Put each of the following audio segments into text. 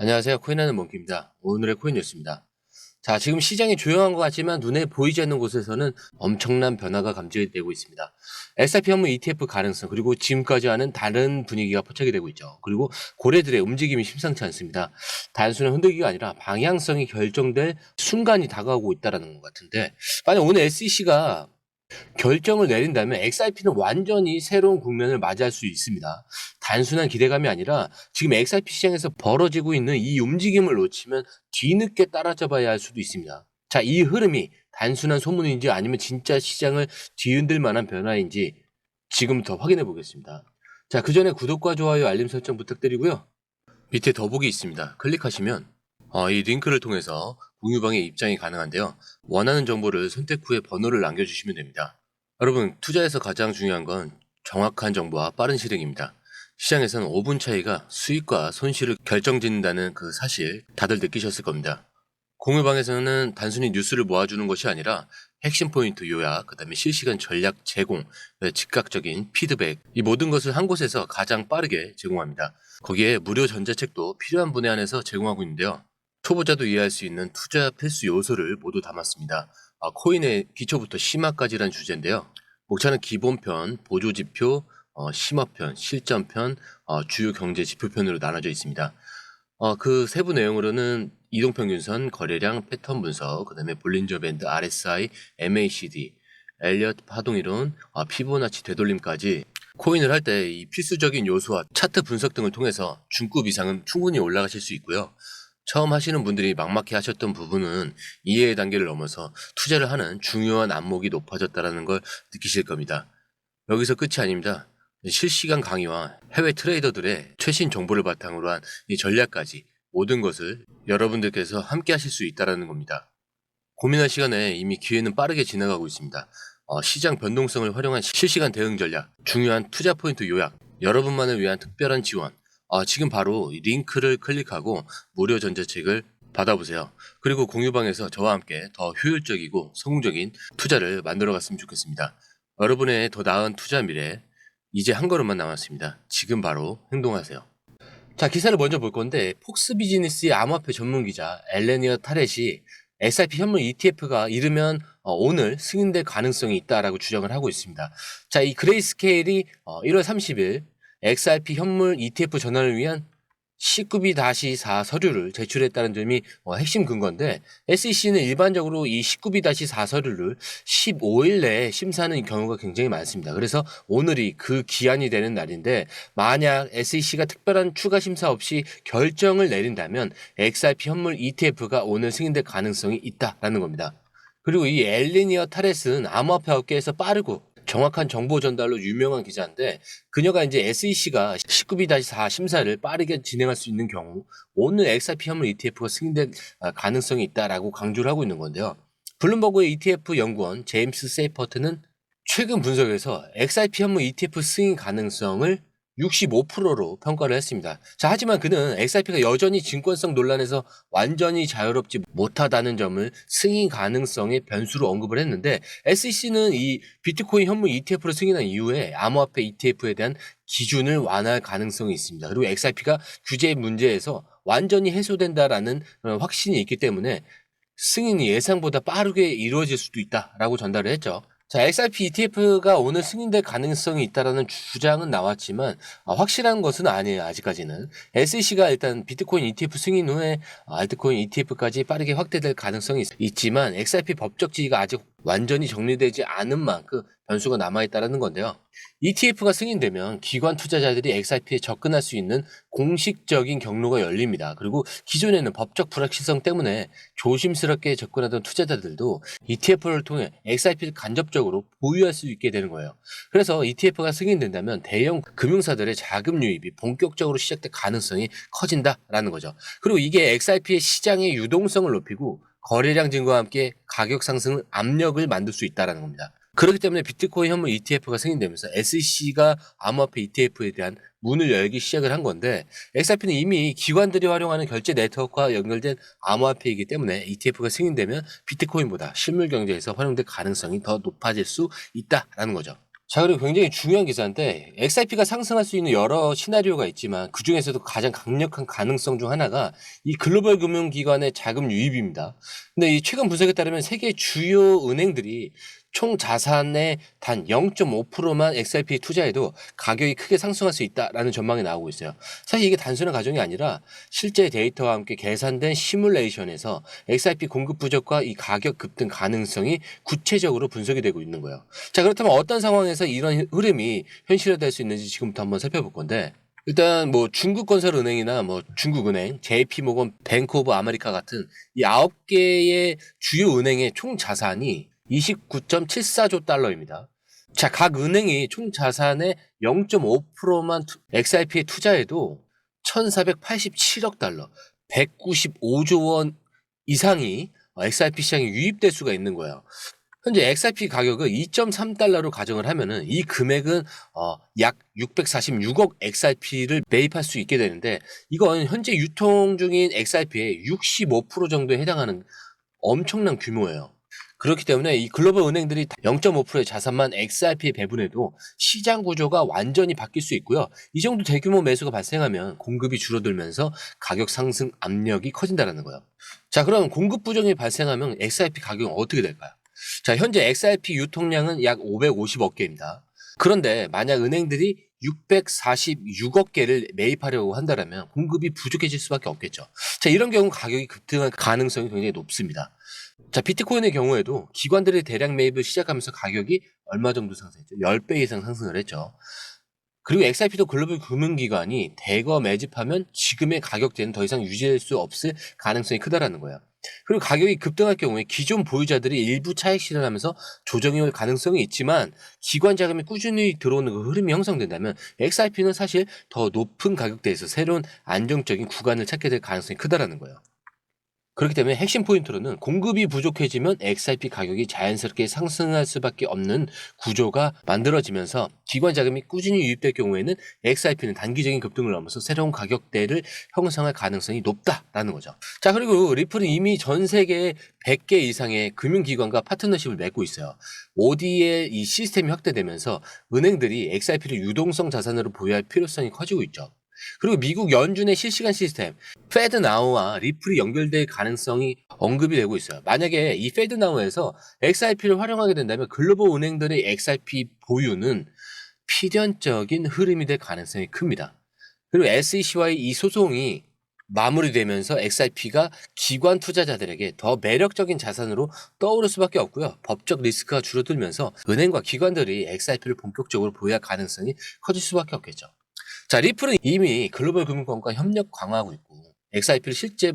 안녕하세요. 코인하는 몽키입니다. 오늘의 코인 뉴스입니다. 자, 지금 시장이 조용한 것 같지만 눈에 보이지 않는 곳에서는 엄청난 변화가 감지되고 있습니다. S&P 현물 ETF 가능성 그리고 지금까지와는 다른 분위기가 포착이 되고 있죠. 그리고 고래들의 움직임이 심상치 않습니다. 단순한 흔들기가 아니라 방향성이 결정될 순간이 다가오고 있다는 것 같은데, 만약 오늘 SEC가 결정을 내린다면 XRP는 완전히 새로운 국면을 맞이할 수 있습니다. 단순한 기대감이 아니라 지금 XRP 시장에서 벌어지고 있는 이 움직임을 놓치면 뒤늦게 따라잡아야 할 수도 있습니다. 자, 이 흐름이 단순한 소문인지 아니면 진짜 시장을 뒤흔들 만한 변화인지 지금부터 확인해 보겠습니다. 자, 그 전에 구독과 좋아요, 알림 설정 부탁드리고요. 밑에 더보기 있습니다. 클릭하시면 이 링크를 통해서 공유방에 입장이 가능한데요. 원하는 정보를 선택 후에 번호를 남겨주시면 됩니다. 여러분, 투자에서 가장 중요한 건 정확한 정보와 빠른 실행입니다. 시장에서는 5분 차이가 수익과 손실을 결정짓는다는 그 사실 다들 느끼셨을 겁니다. 공유방에서는 단순히 뉴스를 모아주는 것이 아니라 핵심 포인트 요약, 그 다음에 실시간 전략 제공, 즉각적인 피드백, 이 모든 것을 한 곳에서 가장 빠르게 제공합니다. 거기에 무료 전자책도 필요한 분야 안에서 제공하고 있는데요. 초보자도 이해할 수 있는 투자 필수 요소를 모두 담았습니다. 코인의 기초부터 심화까지란 주제인데요. 목차는 기본편, 보조지표, 심화편, 실전편, 주요 경제 지표편으로 나눠져 있습니다. 그 세부 내용으로는 이동평균선, 거래량, 패턴 분석, 그 다음에 볼린저 밴드, RSI, MACD, 엘리엇 파동이론, 피보나치 되돌림까지 코인을 할 때 이 필수적인 요소와 차트 분석 등을 통해서 중급 이상은 충분히 올라가실 수 있고요. 처음 하시는 분들이 막막해 하셨던 부분은 이해의 단계를 넘어서 투자를 하는 중요한 안목이 높아졌다는 걸 느끼실 겁니다. 여기서 끝이 아닙니다. 실시간 강의와 해외 트레이더들의 최신 정보를 바탕으로 한 이 전략까지 모든 것을 여러분들께서 함께 하실 수 있다는 겁니다. 고민할 시간에 이미 기회는 빠르게 지나가고 있습니다. 시장 변동성을 활용한 실시간 대응 전략, 중요한 투자 포인트 요약, 여러분만을 위한 특별한 지원, 지금 바로 이 링크를 클릭하고 무료 전자책을 받아보세요. 그리고 공유방에서 저와 함께 더 효율적이고 성공적인 투자를 만들어 갔으면 좋겠습니다. 여러분의 더 나은 투자 미래, 이제 한 걸음만 남았습니다. 지금 바로 행동하세요. 자, 기사를 먼저 볼 건데, 폭스 비즈니스의 암호화폐 전문 기자 엘레니어 타렛이 SIP 현물 ETF가 이르면 오늘 승인될 가능성이 있다라고 주장을 하고 있습니다. 자, 이 그레이스케일이 1월 30일 XRP 현물 ETF 전환을 위한 19B-4 서류를 제출했다는 점이 핵심 근거인데, SEC는 일반적으로 이 19B-4 서류를 15일 내에 심사하는 경우가 굉장히 많습니다. 그래서 오늘이 그 기한이 되는 날인데, 만약 SEC가 특별한 추가 심사 없이 결정을 내린다면 XRP 현물 ETF가 오늘 승인될 가능성이 있다라는 겁니다. 그리고 이 엘리니어 타렛은 암호화폐 업계에서 빠르고 정확한 정보 전달로 유명한 기자인데, 그녀가 이제 SEC가 19B-4 심사를 빠르게 진행할 수 있는 경우 오늘 XRP 현물 ETF가 승인될 가능성이 있다라고 강조를 하고 있는 건데요. 블룸버그의 ETF 연구원 제임스 세이퍼트는 최근 분석에서 XRP 현물 ETF 승인 가능성을 65%로 평가를 했습니다. 자, 하지만 그는 XRP가 여전히 증권성 논란에서 완전히 자유롭지 못하다는 점을 승인 가능성의 변수로 언급을 했는데, SEC는 이 비트코인 현물 ETF로 승인한 이후에 암호화폐 ETF에 대한 기준을 완화할 가능성이 있습니다. 그리고 XRP가 규제 문제에서 완전히 해소된다라는 확신이 있기 때문에 승인이 예상보다 빠르게 이루어질 수도 있다라고 전달을 했죠. 자, XRP ETF가 오늘 승인될 가능성이 있다라는 주장은 나왔지만 확실한 것은 아니에요. 아직까지는. SEC가 일단 비트코인 ETF 승인 후에 알트코인 ETF까지 빠르게 확대될 가능성이 있지만 XRP 법적 지위가 아직 완전히 정리되지 않은 만큼 변수가 남아있다는 건데요. ETF가 승인되면 기관 투자자들이 XRP에 접근할 수 있는 공식적인 경로가 열립니다. 그리고 기존에는 법적 불확실성 때문에 조심스럽게 접근하던 투자자들도 ETF를 통해 XRP를 간접적으로 보유할 수 있게 되는 거예요. 그래서 ETF가 승인된다면 대형 금융사들의 자금 유입이 본격적으로 시작될 가능성이 커진다라는 거죠. 그리고 이게 XRP의 시장의 유동성을 높이고 거래량 증가와 함께 가격 상승 압력을 만들 수 있다는 겁니다. 그렇기 때문에 비트코인 현물 ETF가 승인되면서 SEC가 암호화폐 ETF에 대한 문을 열기 시작을 한 건데, XRP는 이미 기관들이 활용하는 결제 네트워크와 연결된 암호화폐이기 때문에 ETF가 승인되면 비트코인보다 실물 경제에서 활용될 가능성이 더 높아질 수 있다라는 거죠. 자, 그리고 굉장히 중요한 기사인데 XRP가 상승할 수 있는 여러 시나리오가 있지만 그중에서도 가장 강력한 가능성 중 하나가 이 글로벌 금융기관의 자금 유입입니다. 근데 이 최근 분석에 따르면 세계 주요 은행들이 총 자산의 단 0.5%만 XRP에 투자해도 가격이 크게 상승할 수 있다라는 전망이 나오고 있어요. 사실 이게 단순한 가정이 아니라 실제 데이터와 함께 계산된 시뮬레이션에서 XRP 공급 부족과 이 가격 급등 가능성이 구체적으로 분석이 되고 있는 거예요. 자, 그렇다면 어떤 상황에서 이런 흐름이 현실화될 수 있는지 지금부터 한번 살펴볼 건데, 일단 뭐 중국건설은행이나 뭐 중국은행, JP모건, 뱅크 오브 아메리카 같은 이 9개의 주요 은행의 총 자산이 29.74조 달러입니다. 자, 각 은행이 총 자산의 0.5%만 XRP에 투자해도 1,487억 달러, 195조 원 이상이 XRP 시장에 유입될 수가 있는 거예요. 현재 XRP 가격을 2.3달러로 가정을 하면은 이 금액은 약 646억 XRP를 매입할 수 있게 되는데, 이건 현재 유통 중인 XRP의 65% 정도에 해당하는 엄청난 규모예요. 그렇기 때문에 이 글로벌 은행들이 0.5%의 자산만 XRP에 배분해도 시장 구조가 완전히 바뀔 수 있고요. 이 정도 대규모 매수가 발생하면 공급이 줄어들면서 가격 상승 압력이 커진다는 거예요. 자, 그럼 공급 부족이 발생하면 XRP 가격은 어떻게 될까요? 자, 현재 XRP 유통량은 약 550억 개입니다. 그런데 만약 은행들이 646억 개를 매입하려고 한다면 공급이 부족해질 수밖에 없겠죠. 자, 이런 경우 가격이 급등할 가능성이 굉장히 높습니다. 자, 비트코인의 경우에도 기관들의 대량 매입을 시작하면서 가격이 얼마 정도 상승했죠? 10배 이상 상승을 했죠. 그리고 XRP도 글로벌 금융기관이 대거 매집하면 지금의 가격대는 더 이상 유지할 수 없을 가능성이 크다라는 거예요. 그리고 가격이 급등할 경우에 기존 보유자들이 일부 차익 실현하면서 조정이 올 가능성이 있지만 기관 자금이 꾸준히 들어오는 그 흐름이 형성된다면 XRP는 사실 더 높은 가격대에서 새로운 안정적인 구간을 찾게 될 가능성이 크다라는 거예요. 그렇기 때문에 핵심 포인트로는 공급이 부족해지면 XRP 가격이 자연스럽게 상승할 수밖에 없는 구조가 만들어지면서 기관 자금이 꾸준히 유입될 경우에는 XRP는 단기적인 급등을 넘어서 새로운 가격대를 형성할 가능성이 높다라는 거죠. 자, 그리고 리플은 이미 전 세계 100개 이상의 금융기관과 파트너십을 맺고 있어요. OD의 이 시스템이 확대되면서 은행들이 XRP를 유동성 자산으로 보유할 필요성이 커지고 있죠. 그리고 미국 연준의 실시간 시스템 페드나우와 리플이 연결될 가능성이 언급이 되고 있어요. 만약에 이 페드나우에서 XRP를 활용하게 된다면 글로벌 은행들의 XRP 보유는 필연적인 흐름이 될 가능성이 큽니다. 그리고 SEC와의 이 소송이 마무리되면서 XRP가 기관 투자자들에게 더 매력적인 자산으로 떠오를 수밖에 없고요. 법적 리스크가 줄어들면서 은행과 기관들이 XRP를 본격적으로 보유할 가능성이 커질 수밖에 없겠죠. 자, 리플은 이미 글로벌 금융권과 협력 강화하고 있고 XRP를 실제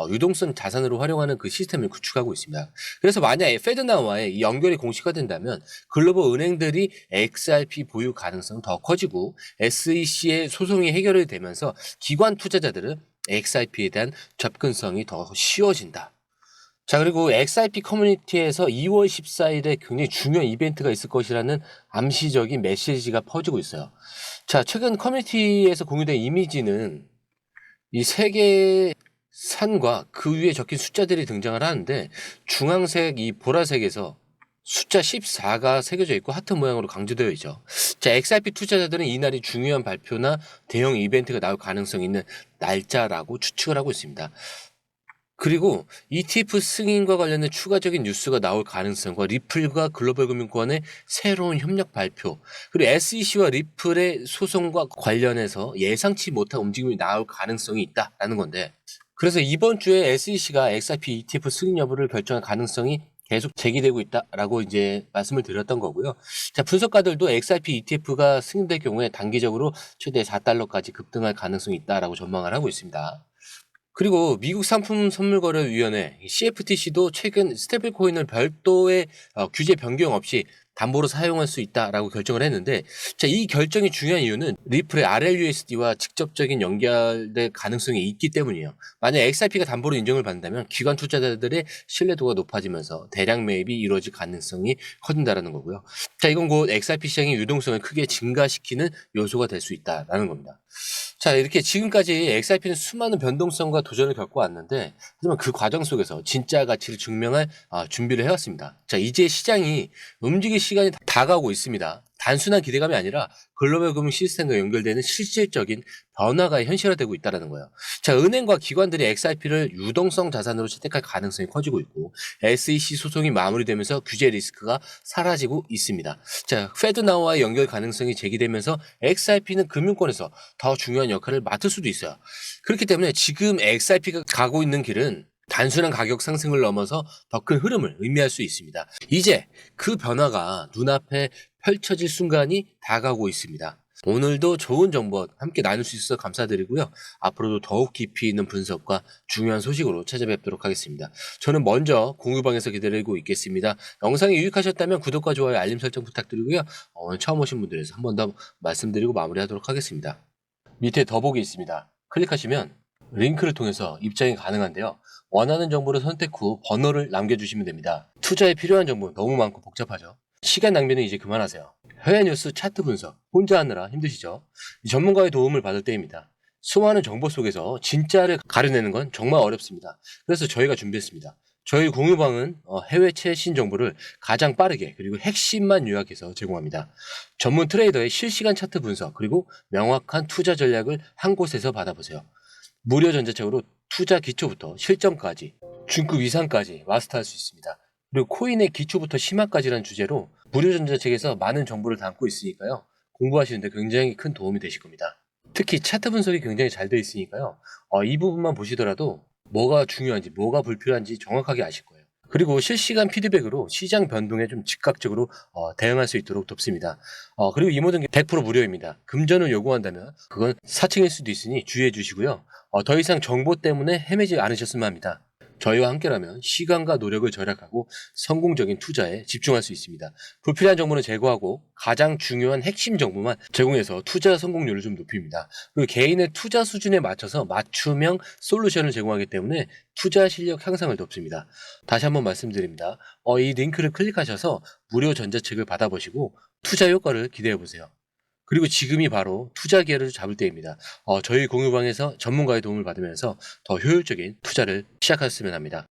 유동성 자산으로 활용하는 그 시스템을 구축하고 있습니다. 그래서 만약에 페드나와의 이 연결이 공식화된다면 글로벌 은행들이 XRP 보유 가능성은 더 커지고 SEC의 소송이 해결이 되면서 기관 투자자들은 XRP에 대한 접근성이 더 쉬워진다. 자, 그리고 XRP 커뮤니티에서 2월 14일에 굉장히 중요한 이벤트가 있을 것이라는 암시적인 메시지가 퍼지고 있어요. 자, 최근 커뮤니티에서 공유된 이미지는 이 세 개의 산과 그 위에 적힌 숫자들이 등장을 하는데 중앙색 이 보라색에서 숫자 14가 새겨져 있고 하트 모양으로 강조되어 있죠. 자, XRP 투자자들은 이날이 중요한 발표나 대형 이벤트가 나올 가능성이 있는 날짜라고 추측을 하고 있습니다. 그리고 ETF 승인과 관련된 추가적인 뉴스가 나올 가능성과 리플과 글로벌 금융권의 새로운 협력 발표, 그리고 SEC와 리플의 소송과 관련해서 예상치 못한 움직임이 나올 가능성이 있다라는 건데, 그래서 이번 주에 SEC가 XRP ETF 승인 여부를 결정할 가능성이 계속 제기되고 있다라고 이제 말씀을 드렸던 거고요. 자, 분석가들도 XRP ETF가 승인될 경우에 단기적으로 최대 4달러까지 급등할 가능성이 있다라고 전망을 하고 있습니다. 그리고 미국 상품선물거래위원회 CFTC도 최근 스테이블 코인을 별도의 규제 변경 없이 담보로 사용할 수 있다라고 결정을 했는데, 자, 이 결정이 중요한 이유는 리플의 RLUSD와 직접적인 연결될 가능성이 있기 때문이에요. 만약 XRP가 담보로 인정을 받는다면 기관 투자자들의 신뢰도가 높아지면서 대량 매입이 이루어질 가능성이 커진다는 거고요. 자, 이건 곧 XRP 시장의 유동성을 크게 증가시키는 요소가 될 수 있다라는 겁니다. 자, 이렇게 지금까지 XRP는 수많은 변동성과 도전을 겪어왔는데, 하지만 그 과정 속에서 진짜 가치를 증명할 준비를 해왔습니다. 자, 이제 시장이 움직일 시간이 다가오고 있습니다. 단순한 기대감이 아니라 글로벌 금융 시스템과 연결되는 실질적인 변화가 현실화되고 있다는 거예요. 자, 은행과 기관들이 XRP를 유동성 자산으로 채택할 가능성이 커지고 있고 SEC 소송이 마무리되면서 규제 리스크가 사라지고 있습니다. 자, 페드나우와의 연결 가능성이 제기되면서 XRP는 금융권에서 더 중요한 역할을 맡을 수도 있어요. 그렇기 때문에 지금 XRP가 가고 있는 길은 단순한 가격 상승을 넘어서 더 큰 흐름을 의미할 수 있습니다. 이제 그 변화가 눈앞에 펼쳐질 순간이 다가오고 있습니다. 오늘도 좋은 정보 함께 나눌 수 있어서 감사드리고요. 앞으로도 더욱 깊이 있는 분석과 중요한 소식으로 찾아뵙도록 하겠습니다. 저는 먼저 공유방에서 기다리고 있겠습니다. 영상이 유익하셨다면 구독과 좋아요, 알림 설정 부탁드리고요. 오늘 처음 오신 분들에서 한 번 더 말씀드리고 마무리하도록 하겠습니다. 밑에 더보기 있습니다. 클릭하시면 링크를 통해서 입장이 가능한데요. 원하는 정보를 선택 후 번호를 남겨주시면 됩니다. 투자에 필요한 정보 너무 많고 복잡하죠? 시간 낭비는 이제 그만하세요. 해외 뉴스 차트 분석 혼자 하느라 힘드시죠? 전문가의 도움을 받을 때입니다. 수많은 정보 속에서 진짜를 가려내는 건 정말 어렵습니다. 그래서 저희가 준비했습니다. 저희 공유방은 해외 최신 정보를 가장 빠르게 그리고 핵심만 요약해서 제공합니다. 전문 트레이더의 실시간 차트 분석 그리고 명확한 투자 전략을 한 곳에서 받아보세요. 무료 전자책으로 투자 기초부터 실전까지 중급 이상까지 마스터할 수 있습니다. 그리고 코인의 기초부터 심화까지라는 주제로 무료 전자책에서 많은 정보를 담고 있으니까요. 공부하시는데 굉장히 큰 도움이 되실 겁니다. 특히 차트 분석이 굉장히 잘 되어 있으니까요. 이 부분만 보시더라도 뭐가 중요한지 뭐가 불필요한지 정확하게 아실 거예요. 그리고 실시간 피드백으로 시장 변동에 좀 즉각적으로 대응할 수 있도록 돕습니다. 그리고 이 모든 게 100% 무료입니다. 금전을 요구한다면 그건 사칭일 수도 있으니 주의해 주시고요. 더 이상 정보 때문에 헤매지 않으셨으면 합니다. 저희와 함께라면 시간과 노력을 절약하고 성공적인 투자에 집중할 수 있습니다. 불필요한 정보는 제거하고 가장 중요한 핵심 정보만 제공해서 투자 성공률을 좀 높입니다. 그리고 개인의 투자 수준에 맞춰서 맞춤형 솔루션을 제공하기 때문에 투자 실력 향상을 돕습니다. 다시 한번 말씀드립니다. 이 링크를 클릭하셔서 무료 전자책을 받아보시고 투자 효과를 기대해보세요. 그리고 지금이 바로 투자 기회를 잡을 때입니다. 저희 공유방에서 전문가의 도움을 받으면서 더 효율적인 투자를 시작하셨으면 합니다.